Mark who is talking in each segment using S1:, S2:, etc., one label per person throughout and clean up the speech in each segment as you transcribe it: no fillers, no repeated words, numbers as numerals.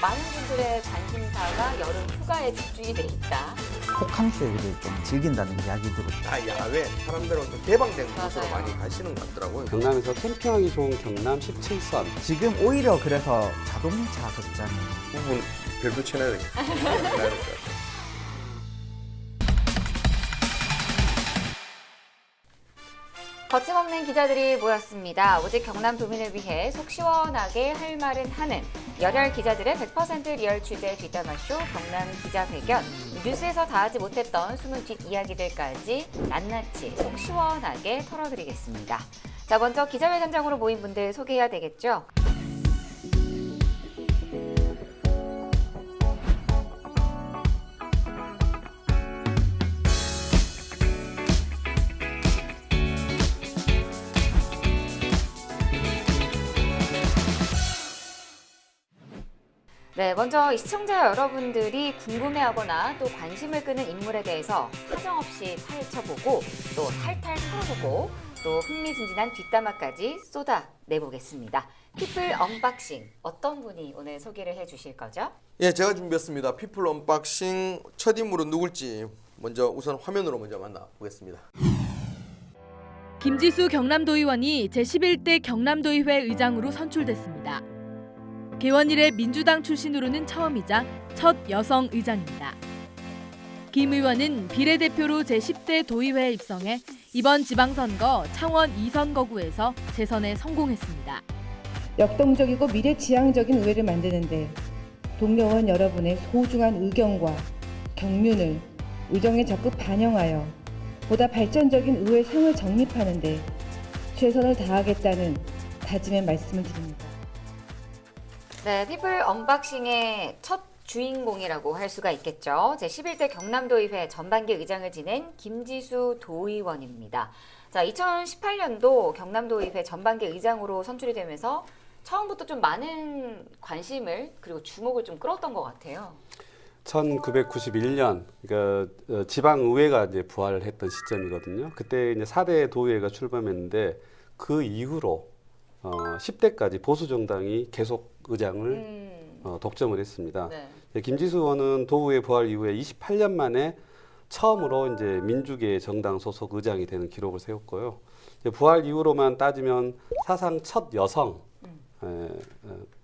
S1: 많은 분들의 관심사가 여름 휴가에 집중이 돼 있다.
S2: 호캉스를 좀 즐긴다는 이야기 들었어요.
S3: 다 야외 사람들은 좀 개방된 곳으로
S1: 맞아요.
S3: 많이 가시는 것 같더라고요.
S4: 경남에서 캠핑하기 좋은 경남 17선.
S2: 지금 오히려 그래서 자동차 극장이
S3: 부분 별표 쳐놔야 되겠다.
S1: 거침없는 기자들이 모였습니다. 오직 경남 도민을 위해 속 시원하게 할 말은 하는 열혈 기자들의 100% 리얼 취재 뒷담화쇼 경남 기자 발견. 뉴스에서 다 하지 못했던 숨은 뒷이야기들까지 낱낱이 속 시원하게 털어드리겠습니다. 자, 먼저 기자회 현장으로 모인 분들 소개해야 되겠죠? 네, 먼저 시청자 여러분들이 궁금해하거나 또 관심을 끄는 인물에 대해서 사정없이 파헤쳐보고 또 탈탈 털어보고 또 흥미진진한 뒷담화까지 쏟아내보겠습니다. 피플 언박싱 어떤 분이 오늘 소개를 해주실 거죠?
S3: 예, 제가 준비했습니다. 피플 언박싱 첫 인물은 누굴지 먼저 우선 화면으로 먼저 만나보겠습니다.
S5: 김지수 경남도의원이 제11대 경남도의회 의장으로 선출됐습니다. 개원 이래 민주당 출신으로는 처음이자 첫 여성 의장입니다. 김 의원은 비례대표로 제10대 도의회에 입성해 이번 지방선거 창원 2선 거구에서 재선에 성공했습니다.
S6: 역동적이고 미래지향적인 의회를 만드는데 동료원 여러분의 소중한 의견과 경륜을 의정에 적극 반영하여 보다 발전적인 의회 상을 정립하는 데 최선을 다하겠다는 다짐의 말씀을 드립니다.
S1: 네, 피플 언박싱의 첫 주인공이라고 할 수가 있겠죠. 제11대 경남도의회 전반기 의장을 지낸 김지수 도의원입니다. 자, 2018년도 경남도의회 전반기 의장으로 선출이 되면서 처음부터 좀 많은 관심을 그리고 주목을 좀 끌었던 것 같아요.
S4: 1991년 그러니까 지방의회가 이제 부활을 했던 시점이거든요. 그때 이제 4대 도의회가 출범했는데 그 이후로 10대까지 보수 정당이 계속 의장을 독점을 했습니다.
S1: 네.
S4: 김지수 의원은 도의회 부활 이후에 28년 만에 처음으로 이제 민주계 정당 소속 의장이 되는 기록을 세웠고요. 이제 부활 이후로만 따지면 사상 첫 여성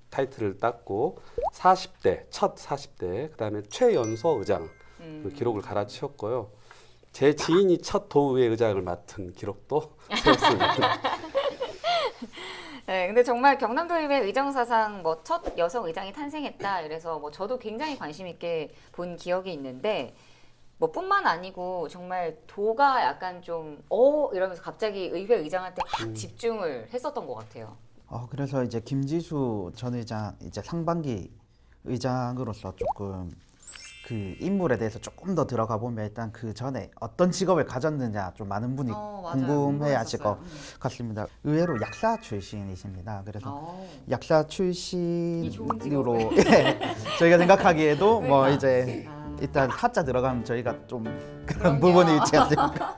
S4: 타이틀을 땄고 40대 첫 40대 그다음에 최연소 의장 그 기록을 갈아치웠고요. 제 지인이 첫 도의회 의장을 맡은 기록도 세웠습니다.
S1: 네, 근데 정말 경남도의회 의정 사상 뭐 첫 여성 의장이 탄생했다. 이래서 뭐 저도 굉장히 관심 있게 본 기억이 있는데 뭐 뿐만 아니고 정말 도가 약간 좀 이러면서 갑자기 의회 의장한테 확 집중을 했었던 것 같아요.
S2: 그래서 이제 김지수 전 의장 이제 상반기 의장으로서 조금 그 인물에 대해서 조금 더 들어가 보면 일단 그 전에 어떤 직업을 가졌느냐 좀 많은 분이
S1: 맞아요.
S2: 궁금해하실 것
S1: 궁금했었어요.
S2: 같습니다. 의외로 약사 출신이십니다. 그래서 약사
S1: 이 좋은
S2: 출신으로
S1: 직업을.
S2: 예, 저희가 생각하기에도 뭐
S1: 그러니까.
S2: 이제 일단 사자 들어가면 저희가 좀 그런
S1: 그럼요.
S2: 부분이 있지 않습니까?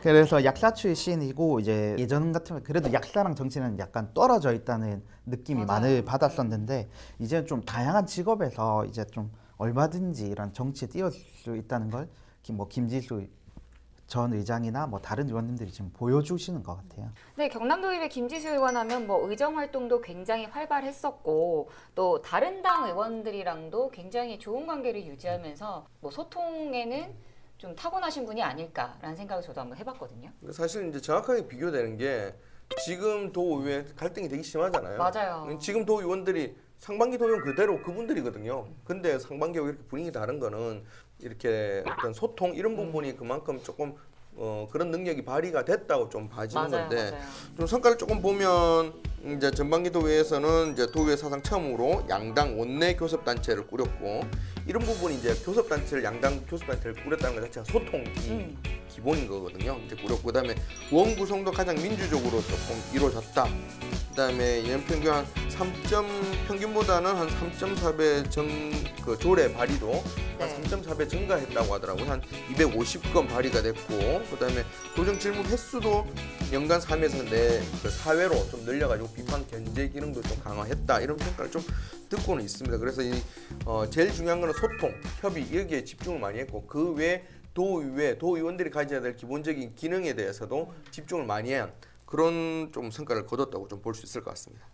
S2: 그래서 약사 출신이고 이제 예전 같으면 그래도 약사랑 정치는 약간 떨어져 있다는 느낌이
S1: 맞아요.
S2: 많이 받았었는데 이제 좀 다양한 직업에서 이제 좀 얼마든지 이런 정치에 뛰어들 수 있다는 걸 뭐 김지수 전 의장이나 뭐 다른 의원님들이 지금 보여주시는 것 같아요.
S1: 네, 경남도의회 김지수 의원 하면 뭐 의정 활동도 굉장히 활발했었고 또 다른 당 의원들이랑도 굉장히 좋은 관계를 유지하면서 뭐 소통에는 좀 타고나신 분이 아닐까라는 생각을 저도 한번 해봤거든요.
S3: 사실 이제 정확하게 비교되는 게 지금 도의회 갈등이 되게 심하잖아요.
S1: 맞아요.
S3: 지금 도의원들이 상반기 도의원 그대로 그분들이거든요. 근데 상반기하고 이렇게 분위기 다른 거는 이렇게 어떤 소통 이런 부분이 그만큼 조금 그런 능력이 발휘가 됐다고 좀 봐지는
S1: 맞아요,
S3: 건데
S1: 맞아요.
S3: 좀 성과를 조금 보면 이제 전반기 도의회에서는 이제 도의회 사상 처음으로 양당 원내 교섭 단체를 꾸렸고 이런 부분이 이제 교섭 단체를 양당 교섭 단체를 꾸렸다는 것 자체가 소통이 기본인 거거든요. 이제 꾸렸고 그다음에 원 구성도 가장 민주적으로 조금 이루어졌다. 그다음에 연평균 한 평균보다는 한 3.4배 그 조례 발의도
S1: 네.
S3: 한 3.4배 증가했다고 하더라고요. 한 250건 발의가 됐고, 그다음에 도정 질문 횟수도 연간 3에서 4회로 좀 늘려가지고 비판 견제 기능도 좀 강화했다, 이런 평가를 좀 듣고는 있습니다. 그래서 제일 중요한 거는 소통, 협의, 여기에 집중을 많이 했고, 그 외 도의원들이 가져야 될 기본적인 기능에 대해서도 집중을 많이 한 그런 좀 성과를 거뒀다고 좀 볼 수 있을 것 같습니다.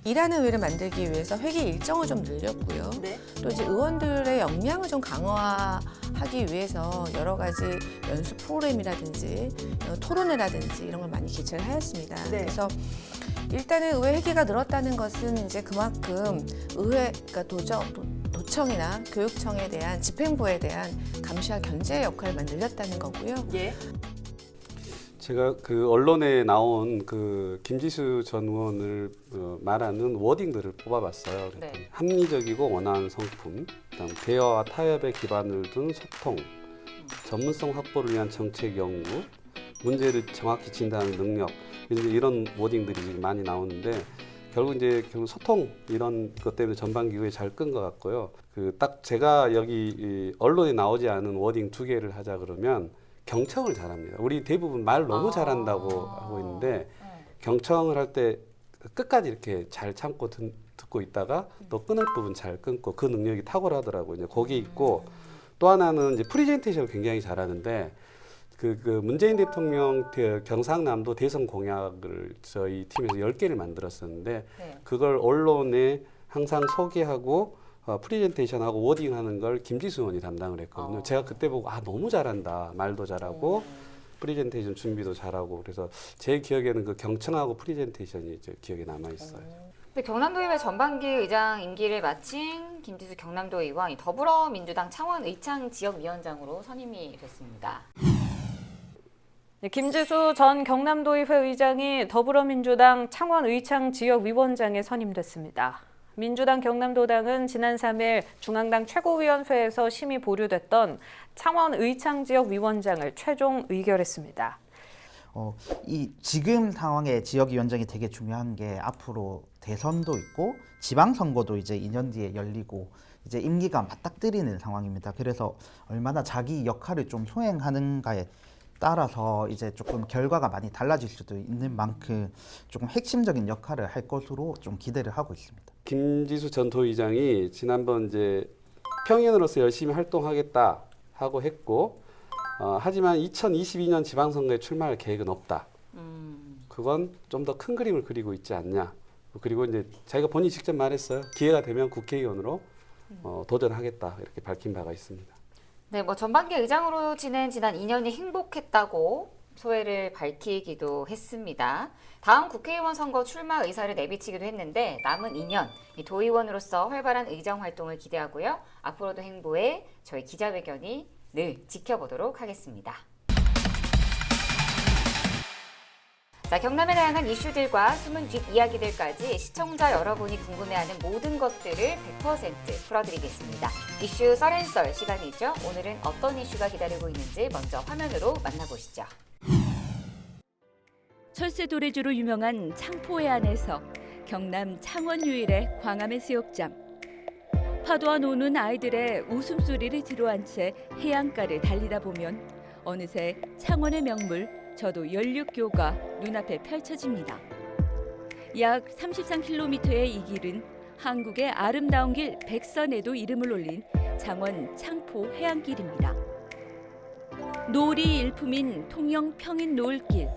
S7: 일하는 의회를 만들기 위해서 회기 일정을 좀 늘렸고요. 또 이제 의원들의 역량을 좀 강화하기 위해서 여러 가지 연수 프로그램이라든지 토론회라든지 이런 걸 많이 개최를 하였습니다. 그래서 일단은 의회 회기가 늘었다는 것은 이제 그만큼 의회, 그러니까 도청이나 교육청에 대한 집행부에 대한 감시와 견제 역할만 늘렸다는 거고요.
S4: 제가 그 언론에 나온 그 김지수 전 의원을 말하는 워딩들을 뽑아봤어요.
S1: 네.
S4: 합리적이고 원활한 성품, 그다음 대화와 타협에 기반을 둔 소통, 전문성 확보를 위한 정책 연구, 문제를 정확히 진단하는 능력, 이런 워딩들이 지금 많이 나오는데 결국 소통 이런 것 때문에 전반기 의회 잘 끈 것 같고요. 그 딱 제가 여기 이 언론에 나오지 않은 워딩 2개를 하자 그러면. 경청을 잘합니다. 우리 대부분 말 너무 잘한다고 하고 있는데 경청을 할 때 끝까지 이렇게 잘 참고 듣고 있다가 또 끊을 부분 잘 끊고 그 능력이 탁월하더라고요. 이제 거기 있고 또 하나는 이제 프리젠테이션을 굉장히 잘하는데 그 문재인 대통령 경상남도 대선 공약을 저희 팀에서 10개를 만들었었는데 그걸 언론에 항상 소개하고 프리젠테이션하고 워딩하는 걸 김지수 의원이 담당을 했거든요. 제가 그때 보고 너무 잘한다. 말도 잘하고 프리젠테이션 준비도 잘하고 그래서 제 기억에는 그 경청하고 프리젠테이션이 이제 기억에 남아 있어요.
S1: 근데 경남도의회 전반기 의장 임기를 마친 김지수 경남도 의원, 더불어민주당 창원 의창 지역위원장으로 선임이 됐습니다.
S8: 김지수 전 경남도의회 의장이 더불어민주당 창원 의창 지역위원장에 선임됐습니다. 민주당 경남도당은 지난 3일 중앙당 최고위원회에서 심의 보류됐던 창원 의창 지역 위원장을 최종 의결했습니다.
S2: 이 지금 상황에 지역위원장이 되게 중요한 게 앞으로 대선도 있고 지방선거도 이제 2년 뒤에 열리고 이제 임기가 맞닥뜨리는 상황입니다. 그래서 얼마나 자기 역할을 좀 수행하는가에 따라서 이제 조금 결과가 많이 달라질 수도 있는 만큼 조금 핵심적인 역할을 할 것으로 좀 기대를 하고 있습니다.
S4: 김지수 전 도의장이 지난번 이제 평의원으로서 열심히 활동하겠다 하고 했고 하지만 2022년 지방선거에 출마할 계획은 없다. 그건 좀 더 큰 그림을 그리고 있지 않냐. 그리고 이제 자기가 본인이 직접 말했어요. 기회가 되면 국회의원으로 도전하겠다 이렇게 밝힌 바가 있습니다.
S1: 네, 전반기 의장으로 지낸 지난 2년이 행복했다고 소회를 밝히기도 했습니다. 다음 국회의원 선거 출마 의사를 내비치기도 했는데 남은 2년 도의원으로서 활발한 의정 활동을 기대하고요. 앞으로도 행보에 저희 기자회견이 늘 지켜보도록 하겠습니다. 자, 경남에 다양한 이슈들과 숨은 뒷이야기들까지 시청자 여러분이 궁금해하는 모든 것들을 100% 풀어드리겠습니다. 이슈 썰앤썰 시간이죠. 오늘은 어떤 이슈가 기다리고 있는지 먼저 화면으로 만나보시죠.
S5: 철새 도래주로 유명한 창포해안에서 경남 창원 유일의 광암해수욕장. 파도와 노는 아이들의 웃음소리를 뒤로한 채 해안가를 달리다 보면 어느새 창원의 명물 저도 연륙교가 눈앞에 펼쳐집니다. 약 33km의 이 길은 한국의 아름다운 길 백선에도 이름을 올린 창원 창포 해안길입니다. 노을이 일품인 통영 평인 노을길,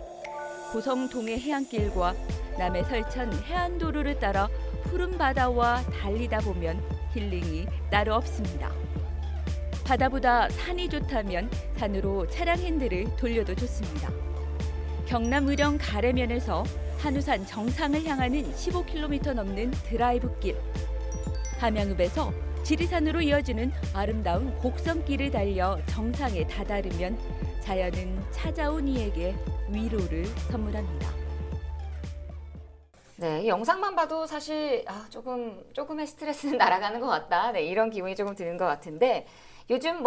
S5: 고성 동해 해안길과 남해 설천 해안도로를 따라 푸른 바다와 달리다 보면 힐링이 따로 없습니다. 바다보다 산이 좋다면 산으로 차량 핸들을 돌려도 좋습니다. 경남 의령 가래면에서 한우산 정상을 향하는 15km 넘는 드라이브길, 함양읍에서 지리산으로 이어지는 아름다운 곡성길을 달려 정상에 다다르면 자연은 찾아온 이에게 위로를 선물합니다.
S1: 네, 이 영상만 봐도 사실 조금의 스트레스는 날아가는 것 같다. 네, 이런 기분이 조금 드는 것 같은데 요즘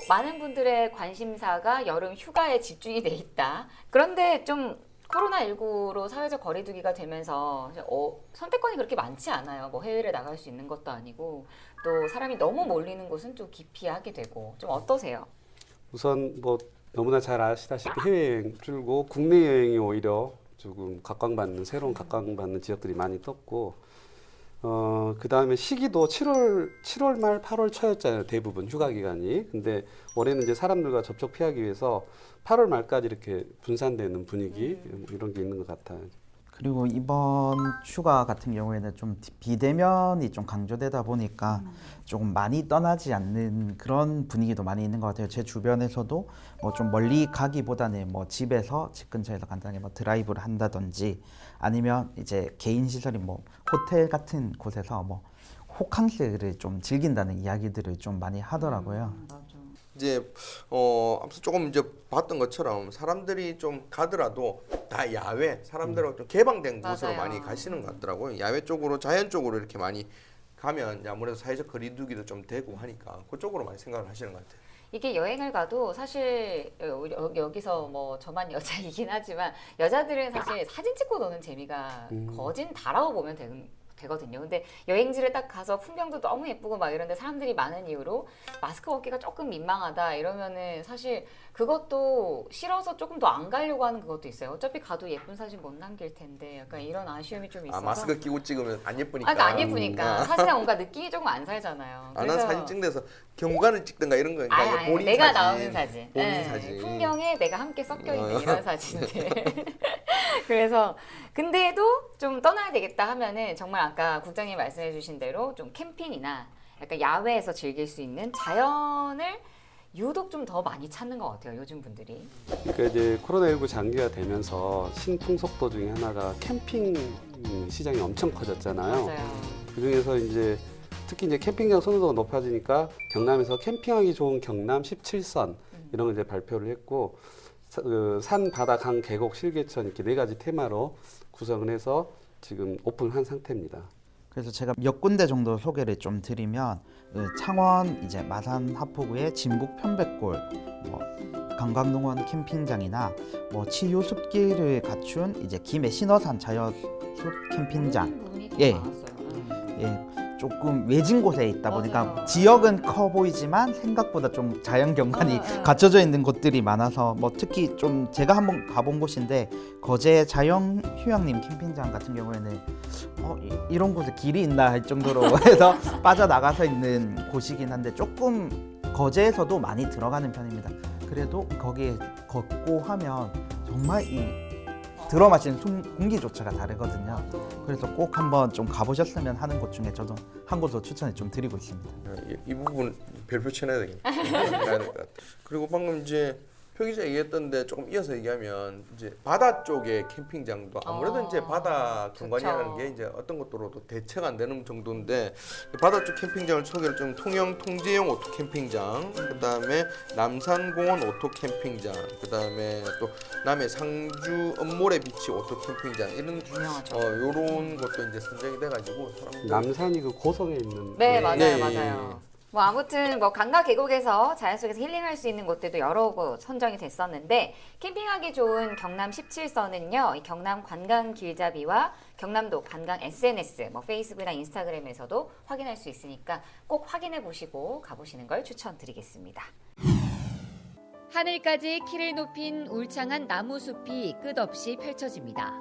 S1: 많은 분들의 관심사가 여름 휴가에 집중이 돼 있다. 그런데 좀 코로나19로 사회적 거리두기가 되면서 선택권이 그렇게 많지 않아요. 뭐 해외를 나갈 수 있는 것도 아니고 또 사람이 너무 몰리는 곳은 좀 기피하게 되고 좀 어떠세요?
S4: 우선 뭐 너무나 잘 아시다시피 해외여행 줄고 국내 여행이 오히려 조금 각광받는 새로운 각광받는 지역들이 많이 떴고 그 다음에 시기도 7월 말 8월 초였잖아요. 대부분 휴가 기간이. 근데 올해는 이제 사람들과 접촉 피하기 위해서 8월 말까지 이렇게 분산되는 분위기 이런 게 있는 것 같아요.
S2: 그리고 이번 휴가 같은 경우에는 좀 비대면이 좀 강조되다 보니까 조금 많이 떠나지 않는 그런 분위기도 많이 있는 것 같아요. 제 주변에서도 뭐 좀 멀리 가기보다는 뭐 집에서 집 근처에서 간단하게 뭐 드라이브를 한다든지 아니면 이제 개인 시설인 뭐 호텔 같은 곳에서 뭐 호캉스를 좀 즐긴다는 이야기들을 좀 많이 하더라고요.
S3: 이제 앞서 조금 이제 봤던 것처럼 사람들이 좀 가더라도 다 야외 사람들하고 좀 개방된 곳으로
S1: 맞아요.
S3: 많이 가시는 것 같더라고요. 야외 쪽으로 자연 쪽으로 이렇게 많이 가면 이제 아무래도 사회적 거리두기도 좀 되고 하니까 그쪽으로 많이 생각을 하시는 것 같아요.
S1: 이게 여행을 가도 사실 여기서 뭐 저만 여자이긴 하지만 여자들은 사실 사진 찍고 노는 재미가 거진 다라고 보면 되거든요. 근데 여행지를 딱 가서 풍경도 너무 예쁘고 막 이런데 사람들이 많은 이유로 마스크 벗기가 조금 민망하다 이러면은 사실 그것도 싫어서 조금 더 안 가려고 하는 그것도 있어요. 어차피 가도 예쁜 사진 못 남길 텐데 약간 이런 아쉬움이 좀 있어서.
S3: 마스크 끼고 찍으면 안 예쁘니까.
S1: 그러니까 안 예쁘니까 사진에 뭔가 느낌이 조금 안 살잖아요.
S3: 난 사진 찍는 데서 경관을 찍든가 이런 거.
S1: 아니,
S3: 본인
S1: 내가
S3: 사진,
S1: 나오는 사진.
S3: 본인
S1: 네,
S3: 사진.
S1: 풍경에 내가 함께 섞여 있는 이런 사진들. 그래서 근데도 좀 떠나야 되겠다 하면은 정말 아까 국장님 말씀해주신 대로 좀 캠핑이나 약간 야외에서 즐길 수 있는 자연을 유독 좀 더 많이 찾는 것 같아요. 요즘 분들이.
S4: 그러니까 이제 코로나19 장기화 되면서 신풍속도 중에 하나가 캠핑 시장이 엄청 커졌잖아요.
S1: 맞아요.
S4: 그중에서 이제 특히 이제 캠핑장 선호도가 높아지니까 경남에서 캠핑하기 좋은 경남 17선 이런 걸 이제 발표를 했고 산, 바다, 강, 계곡, 실개천 이렇게 4가지 테마로 구성을 해서 지금 오픈한 상태입니다.
S2: 그래서 제가 몇 군데 정도 소개를 좀 드리면 창원 이제 마산 하포구의 진북 편백골, 뭐 관광농원 캠핑장이나 뭐 치유 숲길을 갖춘 이제 김해 신어산 자연숲 캠핑장.
S1: 분이 좀
S2: 예.
S1: 많았어요.
S2: 예, 조금 외진 곳에 있다 보니까
S1: 맞아요.
S2: 지역은 커 보이지만 생각보다 좀 자연 경관이 갖춰져 있는 곳들이 많아서 뭐 특히 좀 제가 한번 가본 곳인데 거제 자연휴양림 캠핑장 같은 경우에는 이런 곳에 길이 있나 할 정도로 해서 빠져나가서 있는 곳이긴 한데 조금 거제에서도 많이 들어가는 편입니다. 그래도 거기에 걷고 하면 정말 이 들어 마시는 공기조차가 다르거든요. 그래서 꼭 한번 좀 가보셨으면 하는 곳 중에 저도 한 곳을 추천을 좀 드리고 있습니다.
S3: 이 부분 별표 쳐내야 되겠다. 가야 될 것 같아. 그리고 방금 이제 표 기자 얘기했던데 조금 이어서 얘기하면 이제 바다 쪽의 캠핑장도 아무래도 이제 바다 경관이라는
S1: 좋죠.
S3: 게 이제 어떤 것으로도 대체가 안 되는 정도인데 바다 쪽 캠핑장을 소개를 좀 통영 통제용 오토 캠핑장, 그다음에 남산공원 오토 캠핑장, 그다음에 또 남해 상주 엄모래 비치 오토 캠핑장 이런
S1: 유명하죠.
S3: 요런 것도 이제 선정이 돼가지고 사람들
S4: 남산이 그 고성에 있는
S1: 네, 맞아요,
S3: 네,
S1: 맞아요. 뭐 아무튼 뭐 강가 계곡에서 자연 속에서 힐링할 수 있는 곳들도 여러 곳 선정이 됐었는데 캠핑하기 좋은 경남 17선은요. 이 경남 관광 길잡이와 경남도 관광 SNS, 뭐 페이스북이나 인스타그램에서도 확인할 수 있으니까 꼭 확인해 보시고 가보시는 걸 추천드리겠습니다. 하늘까지 키를 높인 울창한 나무 숲이 끝없이 펼쳐집니다.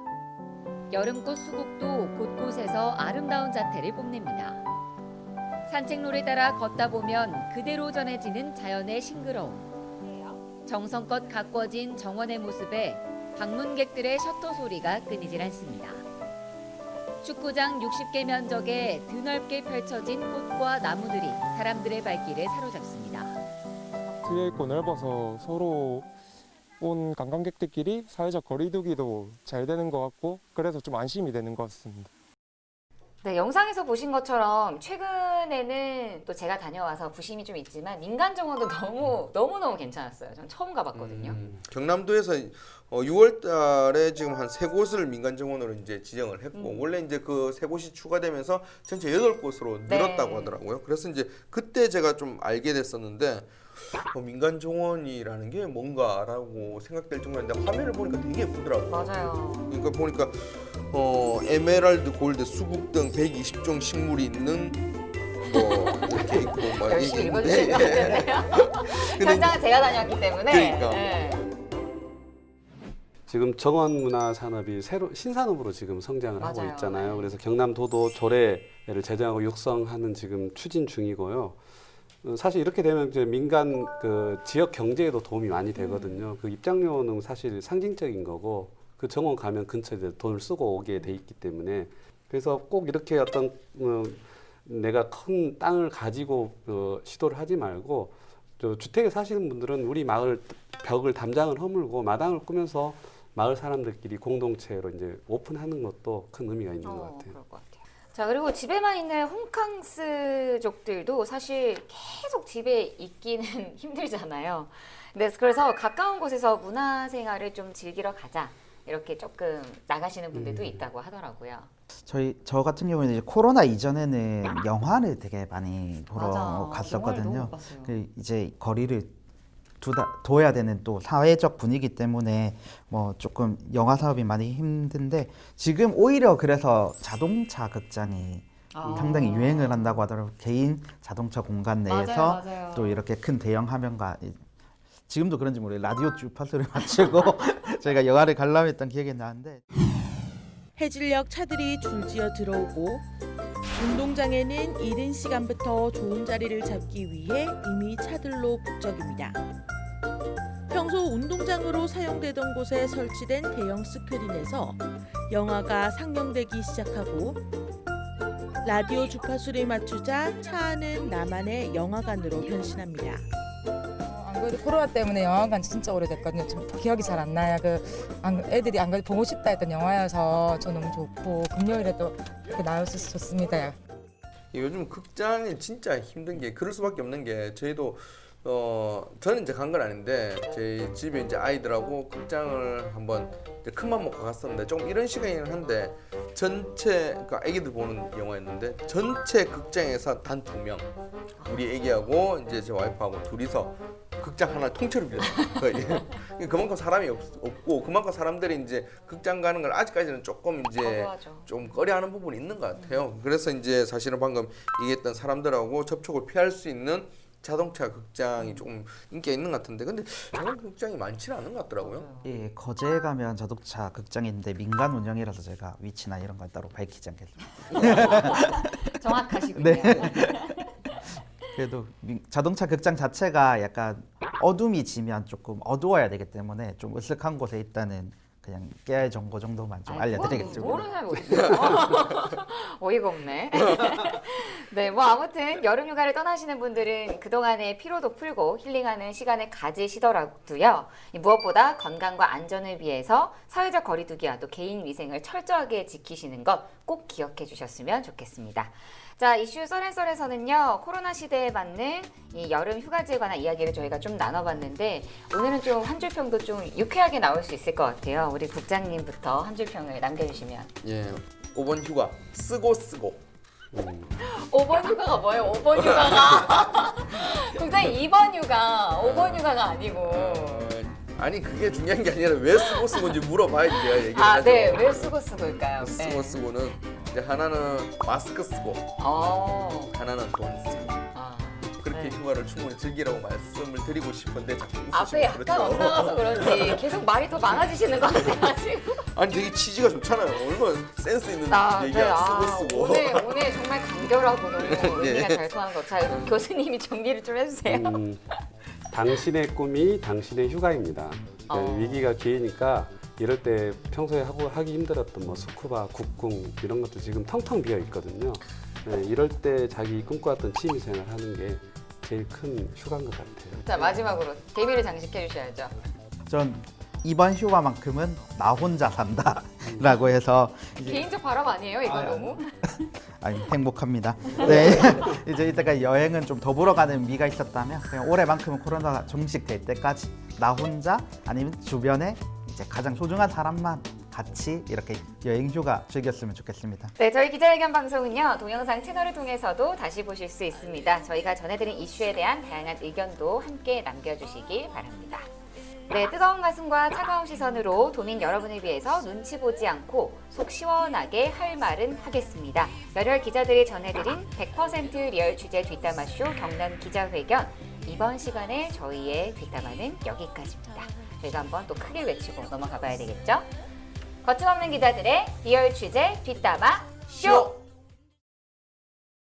S1: 여름꽃 수국도 곳곳에서 아름다운 자태를 뽐냅니다. 산책로를 따라 걷다 보면 그대로 전해지는 자연의 싱그러움. 정성껏 가꿔진 정원의 모습에 방문객들의 셔터 소리가 끊이질 않습니다. 축구장 60개 면적에 드넓게 펼쳐진 꽃과 나무들이 사람들의 발길을 사로잡습니다.
S9: 트여 있고 넓어서 서로 온 관광객들끼리 사회적 거리두기도 잘 되는 것 같고 그래서 좀 안심이 되는 것 같습니다.
S1: 네, 영상에서 보신 것처럼 최근에는 또 제가 다녀와서 부심이 좀 있지만 민간 정원도 너무 괜찮았어요. 전 처음 가봤거든요.
S3: 경남도에서 6월 달에 지금 한 3곳을 민간 정원으로 이제 지정을 했고 원래 이제 그 3곳이 추가되면서 전체 8곳으로 늘었다고
S1: 네.
S3: 하더라고요. 그래서 이제 그때 제가 좀 알게 됐었는데 민간 정원이라는 게 뭔가라고 생각될 정도인데 화면을 보니까 되게 예쁘더라고요.
S1: 맞아요.
S3: 그러니까 보니까 에메랄드, 골드, 수국 등 120종 식물이 있는 뭐 이렇게 있고 막
S1: 열심히
S3: 이게
S1: 읽어주실 것 같은데요.
S3: 근데
S1: 현장은 제가 다녀왔기 때문에.
S3: 그러니까.
S1: 네.
S4: 지금 정원문화 산업이 새로 신산업으로 지금 성장을 하고
S1: 맞아요.
S4: 있잖아요. 그래서 경남도도 조례를 제정하고 육성하는 지금 추진 중이고요. 사실 이렇게 되면 이제 민간 그 지역 경제에도 도움이 많이 되거든요. 그 입장료는 사실 상징적인 거고 그 정원 가면 근처에 돈을 쓰고 오게 돼 있기 때문에 그래서 꼭 이렇게 어떤 내가 큰 땅을 가지고 시도를 하지 말고 주택에 사시는 분들은 우리 마을 벽을 담장을 허물고 마당을 꾸면서 마을 사람들끼리 공동체로 이제 오픈하는 것도 큰 의미가 있는 것 같아요.
S1: 그럴 것 같아요. 자, 그리고 집에만 있는 홈캉스족들도 사실 계속 집에 있기는 힘들잖아요. 네, 그래서 가까운 곳에서 문화생활을 좀 즐기러 가자. 이렇게 조금 나가시는 분들도 있다고 하더라고요.
S2: 저 같은 경우에는 이제 코로나 이전에는 영화를 되게 많이 보러
S1: 맞아. 영화를
S2: 갔었거든요.
S1: 너무 봤어요.
S2: 그 이제 거리를 둬야 되는 또 사회적 분위기 때문에 뭐 조금 영화 사업이 많이 힘든데 지금 오히려 그래서 자동차 극장이 상당히 유행을 한다고 하더라고요. 개인 자동차 공간 내에서
S1: 맞아요.
S2: 또 이렇게 큰 대형 화면과 지금도 그런지 모르겠어요. 라디오 주파수를 맞추고 저희가 영화를 관람했던 기억이 나는데
S10: 해질녘 차들이 줄지어 들어오고 운동장에는 이른 시간부터 좋은 자리를 잡기 위해 이미 차들로 북적입니다. 평소 운동장으로 사용되던 곳에 설치된 대형 스크린에서 영화가 상영되기 시작하고 라디오 주파수를 맞추자 차 안은 나만의 영화관으로 변신합니다.
S6: 안 그래도 코로나 때문에 영화관 진짜 오래됐거든요. 좀 기억이 잘 안 나요. 애들이 안 그래도 보고 싶다 했던 영화여서 저 너무 좋고 금요일에도 이렇게 나와서 좋습니다.
S3: 요즘 극장이 진짜 힘든 게 그럴 수밖에 없는 게 저희도 저는 이제 간 건 아닌데 저희 집에 이제 아이들하고 극장을 한번 이제 큰맘 먹고 갔었는데 좀 이런 시간이긴 한데 전체 그러니까 아기들 보는 영화였는데 전체 극장에서 단 2명 우리 아기하고 이제 제 와이프하고 둘이서 극장 하나 통째로 빌렸어요. 그만큼 사람이 없고 그만큼 사람들이 이제 극장 가는 걸 아직까지는 조금 이제
S1: 거부하죠.
S3: 좀 꺼려하는 부분이 있는 것 같아요. 그래서 이제 사실은 방금 얘기했던 사람들하고 접촉을 피할 수 있는 자동차 극장이 조금 인기가 있는 것 같은데 근데 자동차 극장이 많지는 않은 것 같더라고요.
S2: 예, 거제에 가면 자동차 극장이 있는데 민간 운영이라서 제가 위치나 이런 건 따로 밝히지 않겠습니다.
S1: 정확하시군요.
S2: 네. 그래도 자동차 극장 자체가 약간 어둠이 지면 조금 어두워야 되기 때문에 좀 으슥한 곳에 있다는 그냥 깨알 정보 정도만 좀 알려드리겠습니다.
S1: 뭐를 잘 모르겠어요. 어이가 없네. 네, 뭐 아무튼 여름 휴가를 떠나시는 분들은 그동안의 피로도 풀고 힐링하는 시간을 가지시더라도요. 무엇보다 건강과 안전을 위해서 사회적 거리두기와 또 개인 위생을 철저하게 지키시는 것 꼭 기억해 주셨으면 좋겠습니다. 자, 이슈 썰앤썰에서는요, 코로나 시대에 맞는 이 여름 휴가지에 관한 이야기를 저희가 좀 나눠봤는데, 오늘은 좀 한 줄 평도 좀 유쾌하게 나올 수 있을 것 같아요. 우리 국장님부터 한 줄 평을 남겨주시면.
S3: 예, 5번 휴가 쓰고
S1: 5번 휴가가 뭐예요? 5번 휴가가. 국장님 2번 휴가, 5번 휴가가 아니고.
S3: 아니 그게 중요한 게 아니라 왜 쓰고인지 물어봐야지 제가 얘기를
S1: 아,
S3: 하죠.
S1: 네. 왜 쓰고일까요?
S3: 쓰고는 이제 하나는 마스크 쓰고 하나는 돈 쓰고 그렇게
S1: 네.
S3: 휴가를 충분히 즐기라고 말씀을 드리고 싶은데 자꾸
S1: 앞에
S3: 웃으시고
S1: 약간
S3: 그렇죠.
S1: 엇나가서 그런지 계속 말이 더 많아지시는 것 같아가지고.
S3: 아니 되게 취지가 좋잖아요. 얼마나 센스 있는
S1: 네.
S3: 얘기야. 쓰고
S1: 오늘 정말 간결하고 너무 의미가
S3: 네.
S1: 잘 통하는 것. 자, 교수님이 정리를 좀 해주세요.
S4: 당신의 꿈이 당신의 휴가입니다. 위기가 기회니까 이럴 때 평소에 하기 힘들었던 뭐 스쿠버, 국궁 이런 것도 지금 텅텅 비어 있거든요. 네, 이럴 때 자기 꿈꿔왔던 취미생활 하는 게 제일 큰 휴가인 것 같아요.
S1: 자, 마지막으로 대미를 장식해 주셔야죠.
S2: 전 이번 휴가만큼은 나 혼자 산다 라고 해서 이제
S1: 개인적 바람 아니에요, 이거
S2: 아니,
S1: 너무?
S2: 아니, 행복합니다. 네. 이제 이때가 여행은 좀 더불어 가는 미가 있었다면 그냥 올해만큼은 코로나가 종식될 때까지 나 혼자 아니면 주변에 이제 가장 소중한 사람만 같이 이렇게 여행 휴가 즐겼으면 좋겠습니다.
S1: 네, 저희 기자회견 방송은요, 동영상 채널을 통해서도 다시 보실 수 있습니다. 저희가 전해드린 이슈에 대한 다양한 의견도 함께 남겨주시길 바랍니다. 네, 뜨거운 가슴과 차가운 시선으로 도민 여러분을 위해서 눈치 보지 않고 속 시원하게 할 말은 하겠습니다. 열혈 기자들이 전해드린 100% 리얼 취재 뒷담화쇼 경남 기자회견. 이번 시간에 저희의 뒷담화는 여기까지입니다. 저희가 한번 또 크게 외치고 넘어가 봐야 되겠죠? 거침없는 기자들의 리얼 취재 뒷담화 쇼!